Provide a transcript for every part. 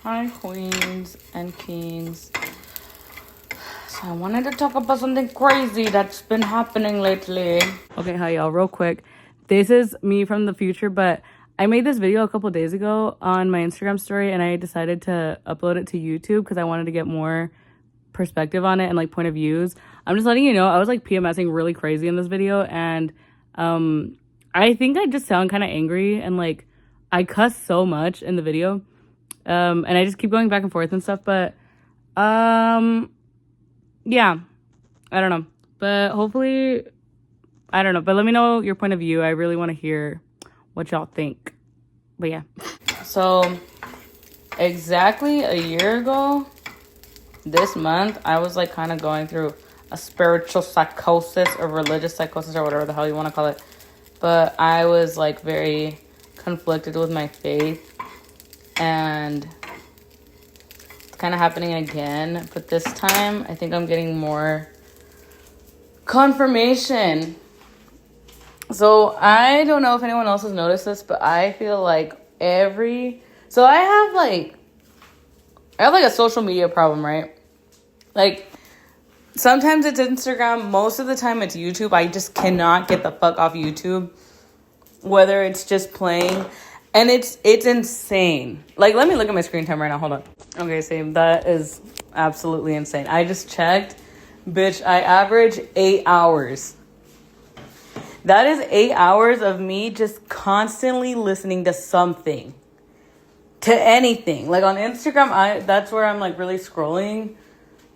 Hi, queens and kings. So I wanted to talk about something crazy that's been happening lately. Okay, hi y'all, real quick. This is me from the future, but I made this video a couple days ago on my Instagram story and I decided to upload it to YouTube because I wanted to get more perspective on it and like point of views. I'm just letting you know, I was like PMSing really crazy in this video and I think I just sound kind of angry and like I cuss so much in the video. And I just keep going back and forth and stuff, but yeah, I don't know. But hopefully, I don't know. But let me know your point of view. I really want to hear what y'all think. But yeah. So, exactly a year ago, this month, I was like kind of going through a spiritual psychosis or religious psychosis or whatever the hell you want to call it. But I was like very conflicted with my faith. And it's kind of happening again. But this time, I think I'm getting more confirmation. So I don't know if anyone else has noticed this, but I feel like so I have like a social media problem, right? Like sometimes it's Instagram, most of the time it's YouTube. I just cannot get the fuck off YouTube, whether it's just playing, and it's insane. Like, let me look at my screen time right now. Hold on. Okay, same. That is absolutely insane. I just checked. Bitch, I average 8 hours. That is 8 hours of me just constantly listening to something. To anything. Like on Instagram, that's where I'm like really scrolling.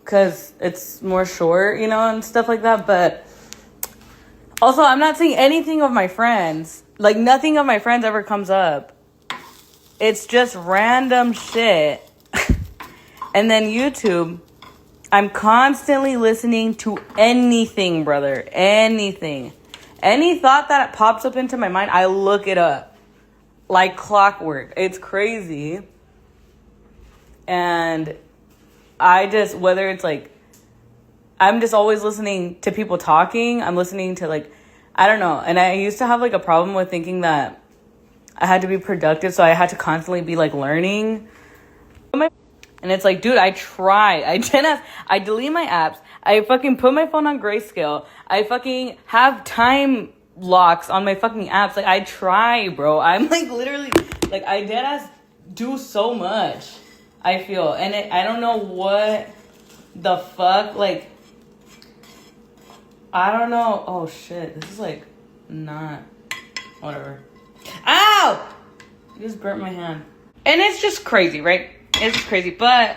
Because it's more short, you know, and stuff like that. But also, I'm not seeing anything of my friends. Like, nothing of my friends ever comes up. It's just random shit. And then YouTube, I'm constantly listening to anything, brother. Anything. Any thought that pops up into my mind, I look it up. Like clockwork. It's crazy. And I just, whether it's like, I'm just always listening to people talking. I'm listening to like, I don't know. And I used to have like a problem with thinking that I had to be productive. So I had to constantly be like learning. And it's like, dude, I try. I delete my apps. I fucking put my phone on grayscale. I fucking have time locks on my fucking apps. Like, I try, bro. I'm like literally, like, I deadass do so much, I feel. And I don't know what the fuck, like, I don't know. Oh, shit. This is like not, whatever. Ow! I just burnt my hand. And it's just crazy, right? It's crazy, but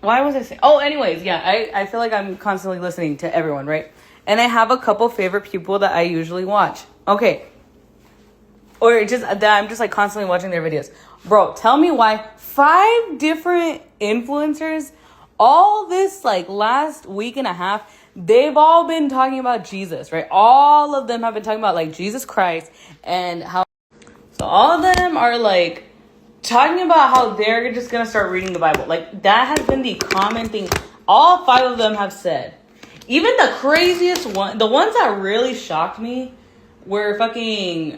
why was I saying? Oh, anyways, yeah, I feel like I'm constantly listening to everyone, right? And I have a couple favorite people that I usually watch. Okay. Or just that I'm just like constantly watching their videos. Bro, tell me why 5 different influencers all this like last week and a half, they've all been talking about Jesus, right? All of them have been talking about like Jesus Christ and how. So all of them are like talking about how they're just gonna start reading the Bible. Like, that has been the common thing all 5 of them have said. Even the craziest one, the ones that really shocked me were fucking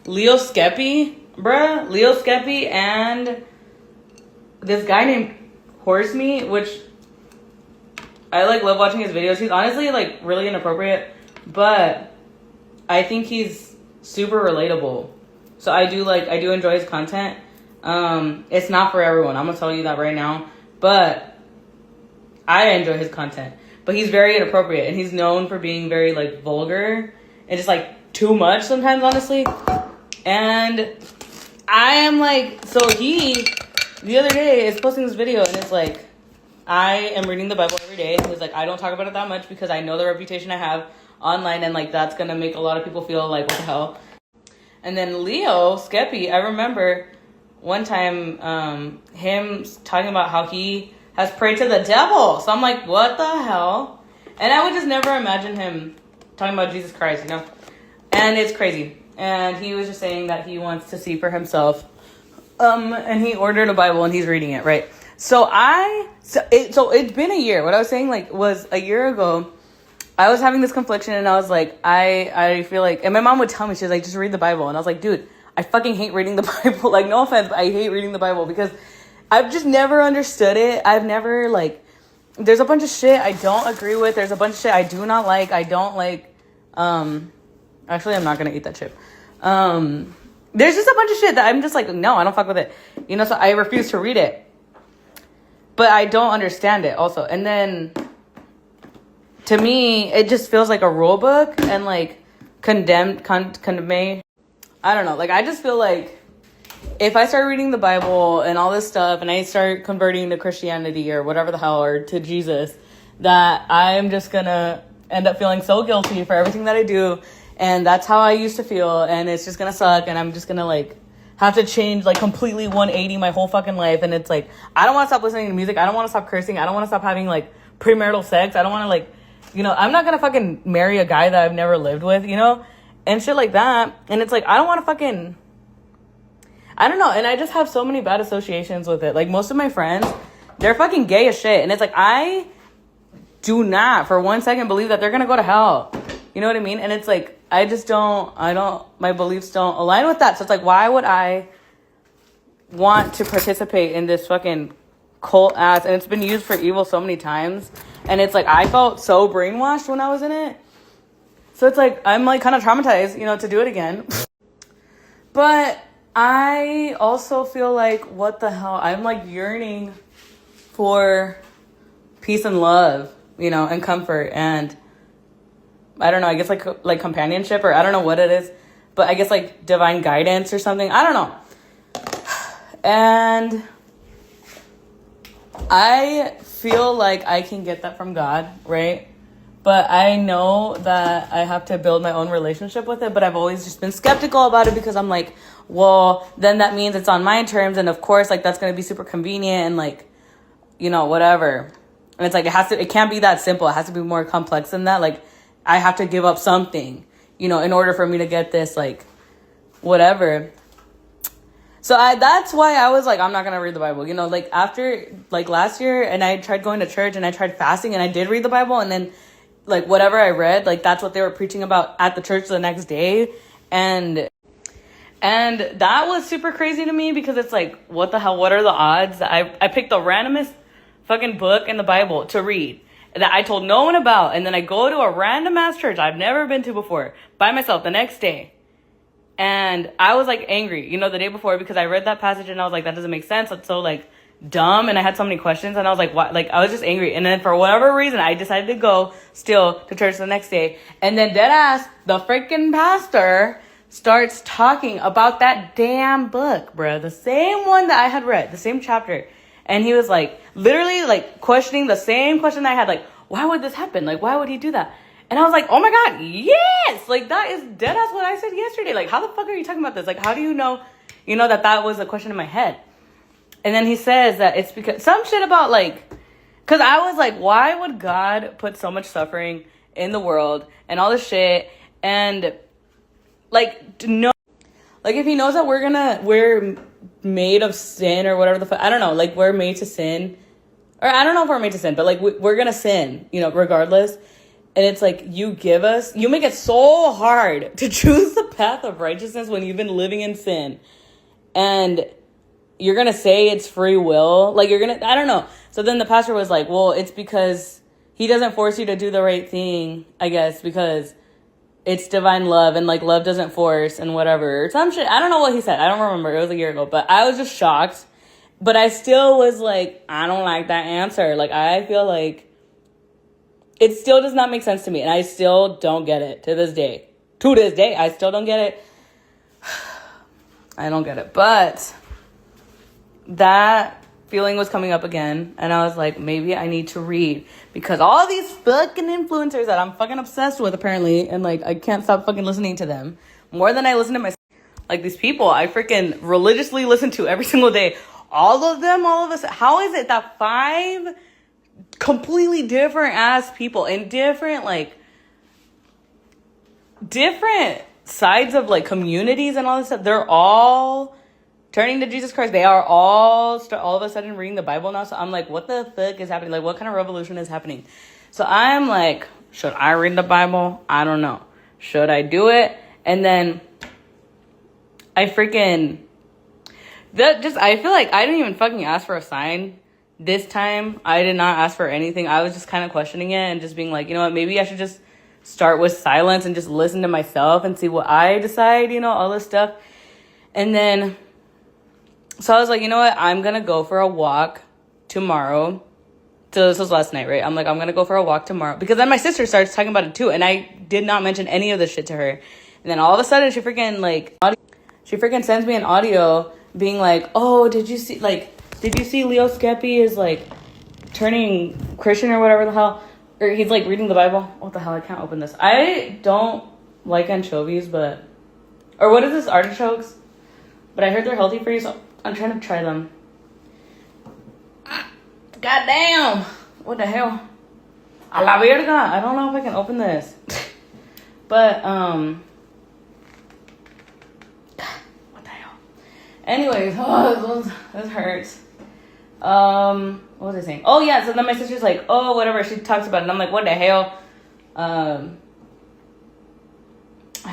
Leo Skeppy, bruh. Leo Skeppy and this guy named Horse which I like love watching his videos. He's honestly like really inappropriate, but I think he's super relatable. So I do enjoy his content. It's not for everyone. I'm gonna tell you that right now. But I enjoy his content. But he's very inappropriate and he's known for being very like vulgar and just like too much sometimes, honestly. And I am like, so he the other day is posting this video and it's like, I am reading the Bible every day. And he's like, I don't talk about it that much because I know the reputation I have online and like that's gonna make a lot of people feel like, what the hell? And then Leo Skeppy, I remember one time him talking about how he has prayed to the devil. So I'm like, what the hell? And I would just never imagine him talking about Jesus Christ, you know? And it's crazy. And he was just saying that he wants to see for himself. And he ordered a Bible and he's reading it, right? So it's been a year. What I was saying like was a year ago, I was having this confliction and I was like, I feel like, and my mom would tell me, she was like, just read the Bible. And I was like, dude, I fucking hate reading the Bible. Like, no offense, but I hate reading the Bible because I've just never understood it. I've never, like, there's a bunch of shit I don't agree with. There's a bunch of shit I do not like. I don't like, actually, I'm not going to eat that chip. There's just a bunch of shit that I'm just like, no, I don't fuck with it. You know, so I refuse to read it. But I don't understand it also. And then, to me, it just feels like a rule book and, like, condemn. I don't know. Like, I just feel like if I start reading the Bible and all this stuff and I start converting to Christianity or whatever the hell, or to Jesus, that I'm just gonna end up feeling so guilty for everything that I do. And that's how I used to feel. And it's just gonna suck. And I'm just gonna, like, have to change, like, completely 180 my whole fucking life. And it's like, I don't want to stop listening to music. I don't want to stop cursing. I don't want to stop having, like, premarital sex. I don't want to, like, you know, I'm not gonna fucking marry a guy that I've never lived with, you know? And shit like that. And it's like, I don't want to fucking, I don't know. And I just have so many bad associations with it. Like, most of my friends, they're fucking gay as shit. And it's like, I do not for 1 second believe that they're gonna go to hell. You know what I mean? And it's like, I don't, my beliefs don't align with that. So it's like, why would I want to participate in this fucking cult ass? And it's been used for evil so many times. And it's like, I felt so brainwashed when I was in it. So it's like, I'm like kind of traumatized, you know, to do it again. But I also feel like, what the hell? I'm like yearning for peace and love, you know, and comfort. And I don't know, I guess like companionship, or I don't know what it is, but I guess like divine guidance or something. I don't know. And I feel like I can get that from God, right? But I know that I have to build my own relationship with it. But I've always just been skeptical about it because I'm like, well, then that means it's on my terms. And of course, like, that's going to be super convenient and, like, you know, whatever. And it's like, it can't be that simple. It has to be more complex than that. Like, I have to give up something, you know, in order for me to get this, like, whatever. So that's why I was like, I'm not going to read the Bible. You know, like, after, like, last year, and I tried going to church and I tried fasting and I did read the Bible, and then, like, whatever I read, like, that's what they were preaching about at the church the next day. And that was super crazy to me because it's like, what the hell? What are the odds that I picked the randomest fucking book in the Bible to read that I told no one about, and then I go to a random ass church I've never been to before by myself the next day. And I was like angry, you know, the day before, because I read that passage and I was like, that doesn't make sense. It's so, like, dumb. And I had so many questions and I was like, what? Like, I was just angry. And then for whatever reason, I decided to go still to church the next day. And then dead ass, the freaking pastor starts talking about that damn book, bruh. The same one that I had read, the same chapter. And he was like, literally, like, questioning the same question I had. Like, why would this happen? Like, why would he do that? And I was like, oh my God, yes! Like, that is dead ass what I said yesterday. Like, how the fuck are you talking about this? Like, how do you know, that was a question in my head? And then he says that it's because some shit about, like, because I was like, why would God put so much suffering in the world and all this shit? And, like, no, like, if he knows that we're made of sin or whatever the fuck, I don't know, like, we're made to sin, or I don't know if we're made to sin, but, like, we're gonna sin, you know, regardless. And it's like, you make it so hard to choose the path of righteousness when you've been living in sin. And you're going to say it's free will. Like, I don't know. So then the pastor was like, well, it's because he doesn't force you to do the right thing, I guess, because it's divine love, and, like, love doesn't force and whatever. Or some shit. I don't know what he said. I don't remember. It was a year ago. But I was just shocked. But I still was like, I don't like that answer. Like, I feel like it still does not make sense to me. And I still don't get it to this day. To this day, I still don't get it. I don't get it. But that feeling was coming up again. And I was like, maybe I need to read. Because all these fucking influencers that I'm fucking obsessed with, apparently. And, like, I can't stop fucking listening to them. More than I listen to myself. Like, these people I freaking religiously listen to every single day. All of us. How is it that 5 completely different ass people in different sides of, like, communities and all this stuff, they're all turning to Jesus Christ? They are all of a sudden reading the Bible now. So I'm like, what the fuck is happening? Like, what kind of revolution is happening? So I'm like, should I read the Bible? I don't know. Should I do it? And then I freaking I feel like I didn't even fucking ask for a sign this time. I did not ask for anything. I was just kind of questioning it and just being like, you know what, maybe I should just start with silence and just listen to myself and see what I decide, you know, all this stuff. And then, so I was like, you know what, I'm gonna go for a walk tomorrow. So this was last night, right? I'm like, I'm gonna go for a walk tomorrow. Because then my sister starts talking about it too, and I did not mention any of this shit to her. And then all of a sudden, she freaking sends me an audio being like, oh, did you see Leo Skeppy is like turning Christian or whatever the hell, or he's like reading the Bible. What the hell? I can't open this. I don't like anchovies, or what is this, artichokes? But I heard they're healthy for you, so I'm trying to try them. God damn! What the hell? A la verga! I don't know if I can open this. But, what the hell? Anyways, this hurts. What was I saying? Oh, yeah, so then my sister's like, oh, whatever, she talks about it, and I'm like, what the hell? I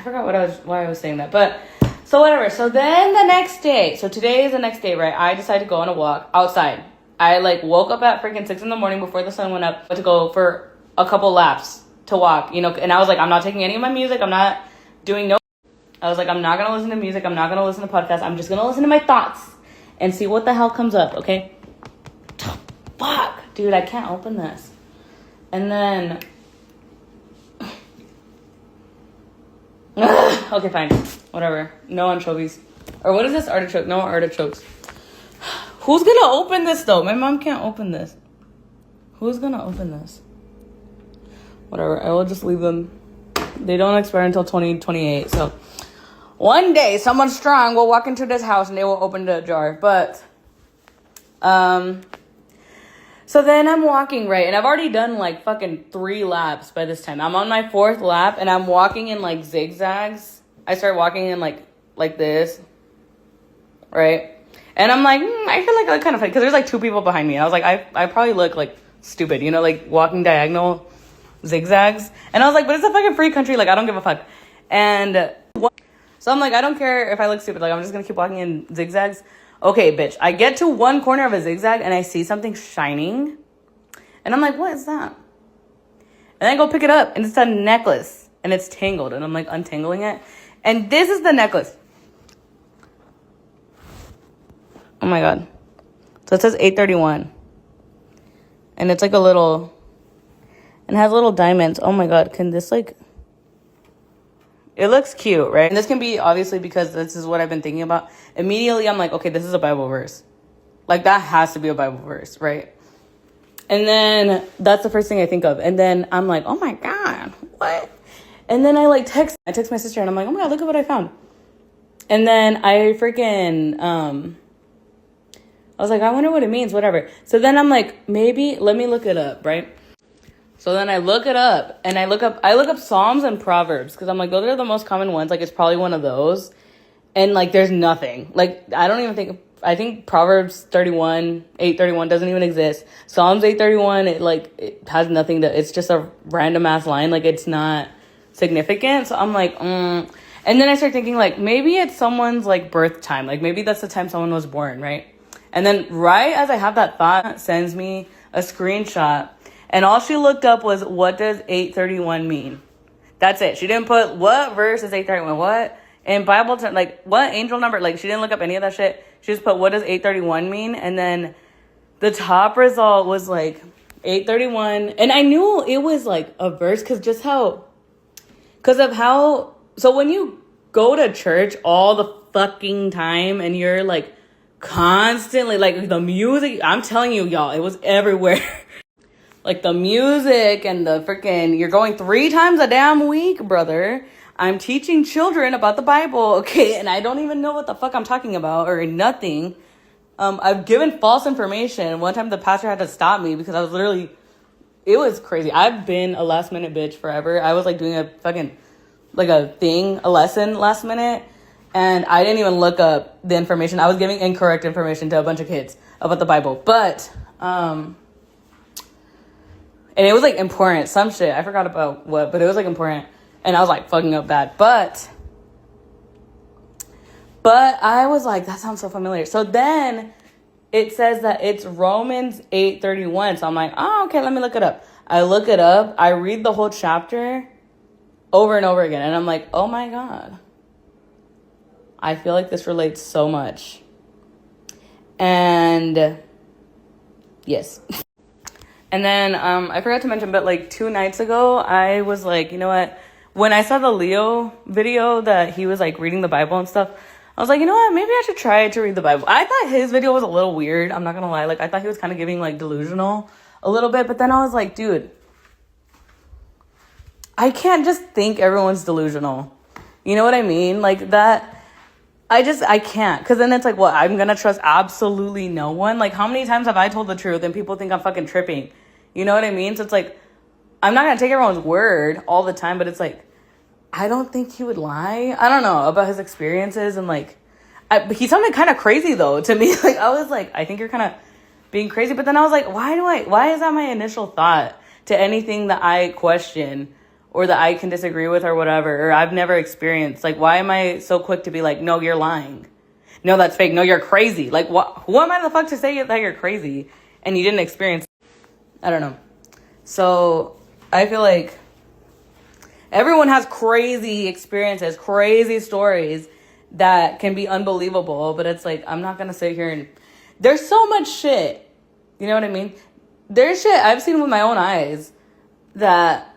forgot why I was saying that, but, so whatever. So then the next day, so today is the next day, right? I decided to go on a walk outside. I like woke up at freaking 6 a.m. before the sun went up to go for a couple laps to walk, you know, and I was like, I'm not taking any of my music. I'm not doing I was like, I'm not going to listen to music. I'm not going to listen to podcasts. I'm just going to listen to my thoughts and see what the hell comes up. Okay. Fuck, dude, I can't open this. And then, okay, fine. Whatever. No anchovies. Or what is this? Artichoke. No artichokes. Who's gonna open this though? My mom can't open this. Who's gonna open this? Whatever. I will just leave them. They don't expire until 2028. So one day someone strong will walk into this house and they will open the jar. But so then I'm walking, right? And I've already done like fucking 3 laps by this time. I'm on my 4th lap and I'm walking in like zigzags. I start walking in like this. Right? And I'm like, I feel like I look kind of funny. Because there's like 2 people behind me. And I was like, I probably look like stupid. You know, like walking diagonal zigzags. And I was like, but it's a fucking free country. Like, I don't give a fuck. And so I'm like, I don't care if I look stupid. Like, I'm just going to keep walking in zigzags. Okay, bitch. I get to one corner of a zigzag and I see something shining. And I'm like, what is that? And I go pick it up. And it's a necklace. And it's tangled. And I'm like untangling it. And this is the necklace. Oh my god. So it says 831. And it's like a little, and it has little diamonds. Oh my god, can this like, it looks cute, right? And this can be obviously because this is what I've been thinking about. Immediately I'm like, okay, this is a Bible verse. Like that has to be a Bible verse, right? And then that's the first thing I think of. And then I'm like, oh my god, what? And then I text my sister and I'm like, oh my god, look at what I found. And then I freaking, I was like, I wonder what it means, whatever. So then I'm like, maybe, let me look it up, right? So then I look it up, and I look up Psalms and Proverbs, because I'm like, those are the most common ones. Like, it's probably one of those. And, like, there's nothing. Like, I think Proverbs 831 doesn't even exist. Psalms 831, it has nothing it's just a random-ass line. Like, it's not significant. So I'm like, And then I start thinking, like, maybe it's someone's, like, birth time. Like, maybe that's the time someone was born, right? And then right as I have that thought, sends me a screenshot. And all she looked up was, what does 831 mean? That's it. She didn't put, what verse is 831? What? In Bible terms, like, what angel number? Like, she didn't look up any of that shit. She just put, what does 831 mean? And then the top result was, like, 831. And I knew it was, like, a verse because of how, so when you go to church all the fucking time and you're, like, constantly, like, the music, I'm telling you, y'all, it was everywhere. Like, the music and the freaking, you're going 3 times a damn week, brother. I'm teaching children about the Bible, okay? And I don't even know what the fuck I'm talking about or nothing. I've given false information. One time the pastor had to stop me because I was literally, it was crazy. I've been a last minute bitch forever. I was, like, doing a fucking, like, a lesson last minute. And I didn't even look up the information. I was giving incorrect information to a bunch of kids about the Bible. But, and it was, like, important. Some shit. I forgot about what, but it was, like, important. And I was, like, fucking up bad. But But I was like, that sounds so familiar. So then it says that it's Romans 8:31. So I'm like, oh, okay, let me look it up. I look it up. I read the whole chapter over and over again. And I'm like, oh my God. I feel like this relates so much. And yes. And then I forgot to mention, but like 2 nights ago, I was like, you know what? When I saw the Leo video that he was like reading the Bible and stuff, I was like, you know what? Maybe I should try to read the Bible. I thought his video was a little weird. I'm not going to lie. Like, I thought he was kind of giving like delusional a little bit. But then I was like, dude, I can't just think everyone's delusional. You know what I mean? Like that. I can't. Because then it's like, what? I'm going to trust absolutely no one? Like, how many times have I told the truth and people think I'm fucking tripping? You know what I mean? So it's like, I'm not going to take everyone's word all the time, but it's like, I don't think he would lie. I don't know about his experiences. And like, he sounded kind of crazy though to me. Like, I was like, I think you're kind of being crazy. But then I was like, why is that my initial thought to anything that I question or that I can disagree with or whatever, or I've never experienced? Like, why am I so quick to be like, no, you're lying. No, that's fake. No, you're crazy. Like, who am I the fuck to say that you're crazy and you didn't experience? I don't know. So I feel like everyone has crazy experiences, crazy stories that can be unbelievable. But it's like, I'm not going to sit here and... There's so much shit. You know what I mean? There's shit I've seen with my own eyes that...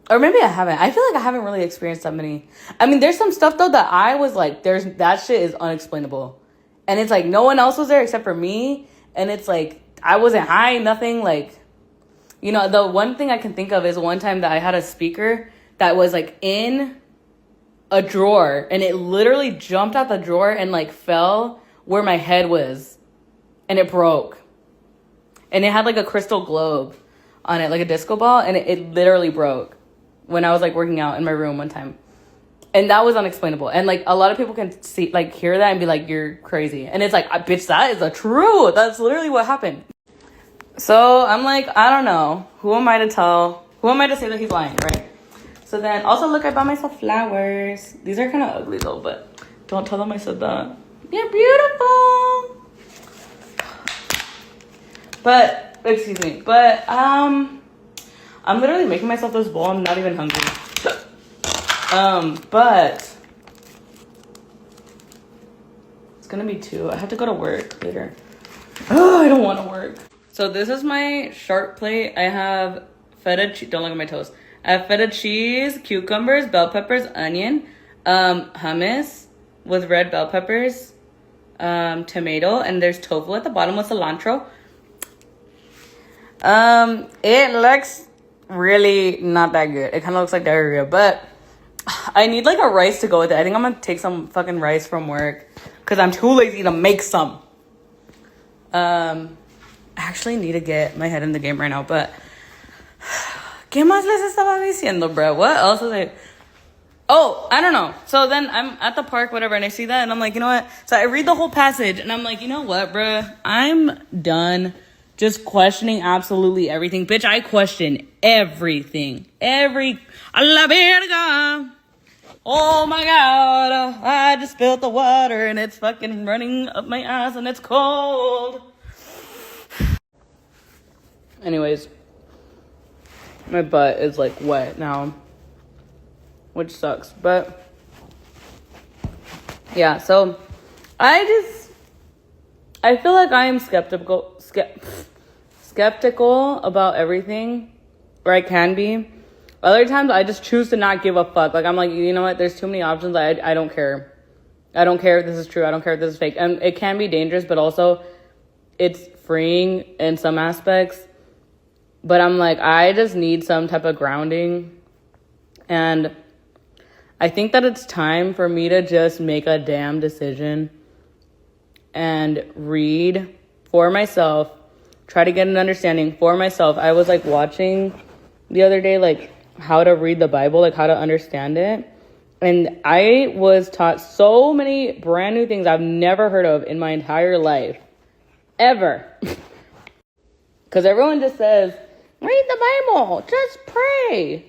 Or maybe I haven't. I feel like I haven't really experienced that many. I mean, there's some stuff, though, that I was like, that shit is unexplainable. And it's like, no one else was there except for me. And it's like, I wasn't high, nothing. Like, you know, the one thing I can think of is one time that I had a speaker that was like in a drawer. And it literally jumped out the drawer and like fell where my head was. And it broke. And it had like a crystal globe on it, like a disco ball. And it literally broke when I was like working out in my room one time. And that was unexplainable. And like a lot of people can see, like hear that and be like, you're crazy. And it's like, bitch, that is the truth. That's literally what happened. So I'm like, I don't know. Who am I to tell? Who am I to say that he's lying, right? So then also look, I bought myself flowers. These are kind of ugly though, but don't tell them I said that. You're beautiful. But, excuse me. But, I'm literally making myself this bowl. I'm not even hungry. But it's gonna be 2. I have to go to work later. Oh, I don't want to work. So this is my shark plate. I have feta cheese. Don't look at my toes. I have feta cheese, cucumbers, bell peppers, onion, hummus with red bell peppers, tomato, and there's tofu at the bottom with cilantro. It looks really not that good. It kind of looks like diarrhea, but I need like a rice to go with it. I think I'm gonna take some fucking rice from work because I'm too lazy to make some. I actually need to get my head in the game right now, but ¿qué más les estaba diciendo, bro? What else is it? Oh, I don't know. So then I'm at the park, whatever, and I see that, and I'm like, you know what? So I read the whole passage, and I'm like, you know what, bro? I'm done just questioning absolutely everything. Bitch, I question everything. A la verga. Oh my God. I just spilled the water, and it's fucking running up my ass, and it's cold. Anyways, my butt is like wet now, which sucks. But yeah, so I feel like I am skeptical about everything, or I can be. Other times I just choose to not give a fuck. Like I'm like, you know what? There's too many options. I don't care. I don't care if this is true. I don't care if this is fake. And it can be dangerous, but also it's freeing in some aspects. But I'm like, I just need some type of grounding. And I think that it's time for me to just make a damn decision and read for myself, try to get an understanding for myself. I was like watching the other day, like how to read the Bible, like how to understand it. And I was taught so many brand new things I've never heard of in my entire life. Ever. Because everyone just says, read the Bible. Just pray.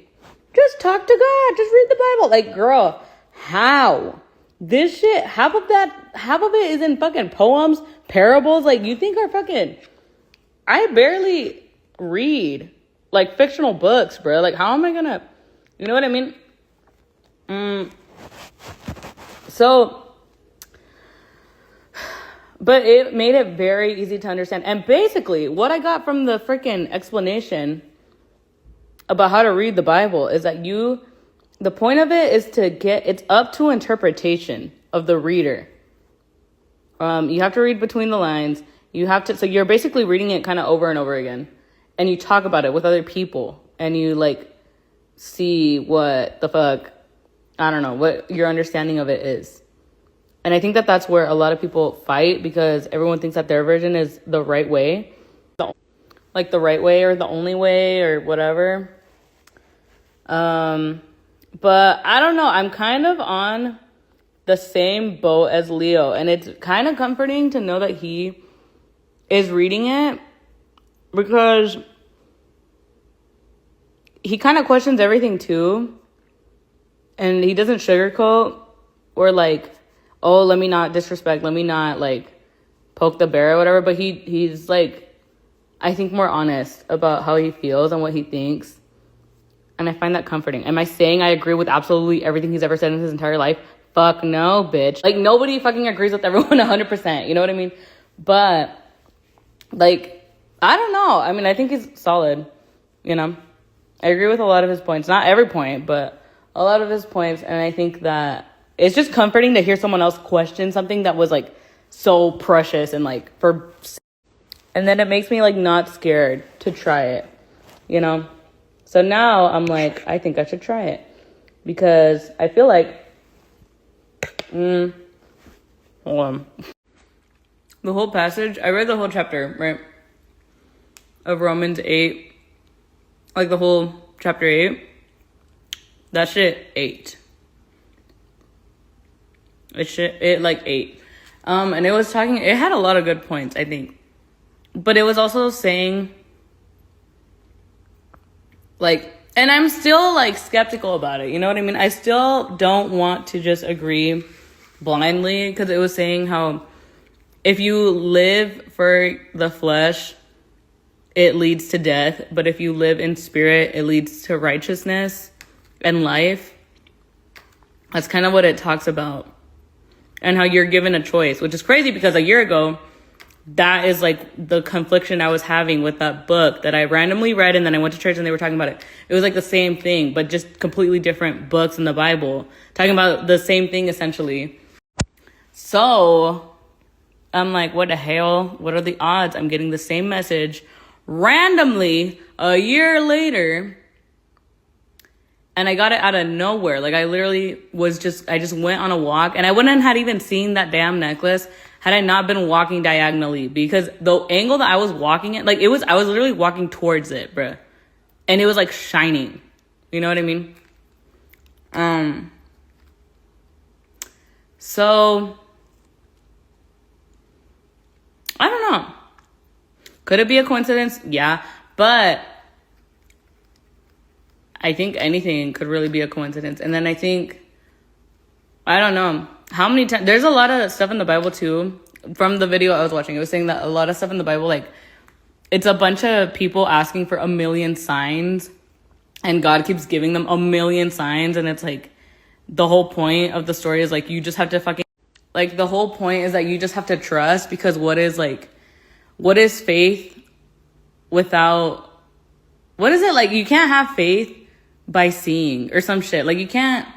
Just talk to God. Just read the Bible. Like, girl, how? This shit, half of it is in fucking poems, parables. Like, you think I barely read, like, fictional books, bro. Like, how am I gonna, you know what I mean? So, but it made it very easy to understand. And basically, what I got from the freaking explanation about how to read the Bible is that the point of it is it's up to interpretation of the reader. You have to read between the lines. So you're basically reading it kind of over and over again. And you talk about it with other people. And you, like, see what the fuck, I don't know, what your understanding of it is. And I think that that's where a lot of people fight, because everyone thinks that their version is the right way. Like, the right way or the only way or whatever. But I don't know. I'm kind of on the same boat as Leo. And it's kind of comforting to know that he is reading it, because he kind of questions everything too. And he doesn't sugarcoat or, like, oh, let me not disrespect. Let me not, like, poke the bear or whatever. But he's, like, I think more honest about how he feels and what he thinks. And I find that comforting. Am I saying I agree with absolutely everything he's ever said in his entire life? Fuck no, bitch. Like, nobody fucking agrees with everyone 100%. You know what I mean? But, like, I don't know. I mean, I think he's solid, you know? I agree with a lot of his points. Not every point, but a lot of his points. And I think that it's just comforting to hear someone else question something that was, like, so precious and, like, and then it makes me, like, not scared to try it, you know? So now I'm like, I think I should try it, because I feel like, hold on. The whole passage, I read the whole chapter, right, of Romans 8, like the whole chapter 8. That shit ate. It like ate. And it had a lot of good points, I think. But it was also saying, like, and I'm still, like, skeptical about it. You know what I mean? I still don't want to just agree blindly, because it was saying how if you live for the flesh, it leads to death. But if you live in spirit, it leads to righteousness and life. That's kind of what it talks about. And how you're given a choice, which is crazy, because a year ago, that is, like, the confliction I was having with that book that I randomly read, and then I went to church and they were talking about it. It was like the same thing, but just completely different books in the Bible, talking about the same thing, essentially. So I'm like, what the hell? What are the odds I'm getting the same message randomly a year later? And I got it out of nowhere. Like, I just went on a walk, and I wouldn't have even seen that damn necklace had I not been walking diagonally, because the angle that I was walking at, like, I was literally walking towards it, bruh. And it was, like, shining. You know what I mean? So, I don't know. Could it be a coincidence? Yeah. But I think anything could really be a coincidence. And then I think, I don't know how many times, there's a lot of stuff in the Bible too. From the video I was watching, it was saying that a lot of stuff in the Bible, like, it's a bunch of people asking for a million signs, and God keeps giving them a million signs. And it's like, the whole point of the story is, like, you just have to fucking, like, the whole point is that you just have to trust, because what is faith without, what is it? Like, you can't have faith by seeing or some shit. Like, you can't,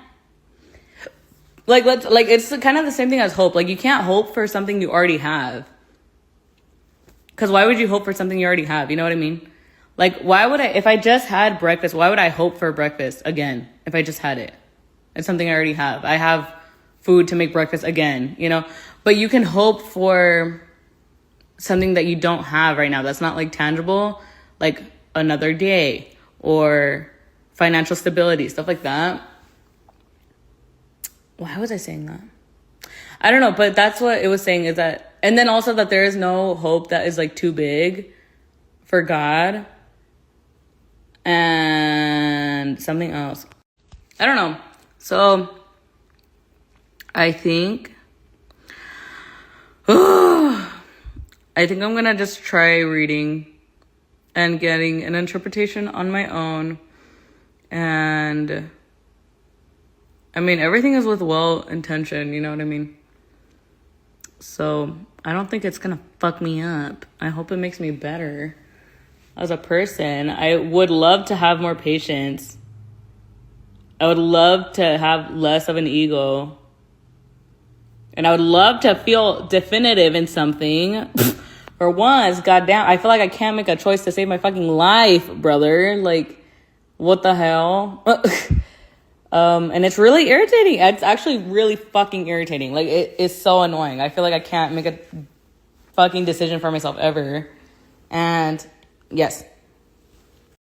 it's kind of the same thing as hope. Like, you can't hope for something you already have. Because why would you hope for something you already have? You know what I mean? Like, if I just had breakfast, why would I hope for breakfast again if I just had it? It's something I already have. I have food to make breakfast again, you know? But you can hope for something that you don't have right now that's not, like, tangible, like another day or financial stability, stuff like that. Why was I saying that? I don't know, but that's what it was saying, is that, and then also that there is no hope that is, like, too big for God, and something else. I don't know. So I think I'm gonna just try reading and getting an interpretation on my own. And I mean, everything is with well intention, you know what I mean? So I don't think it's gonna fuck me up. I hope it makes me better as a person. I would love to have more patience. I would love to have less of an ego. And I would love to feel definitive in something. For once, goddamn, I feel like I can't make a choice to save my fucking life, brother. Like, what the hell? And it's really irritating. It's actually really fucking irritating. Like, it is so annoying. I feel like I can't make a fucking decision for myself ever. And yes,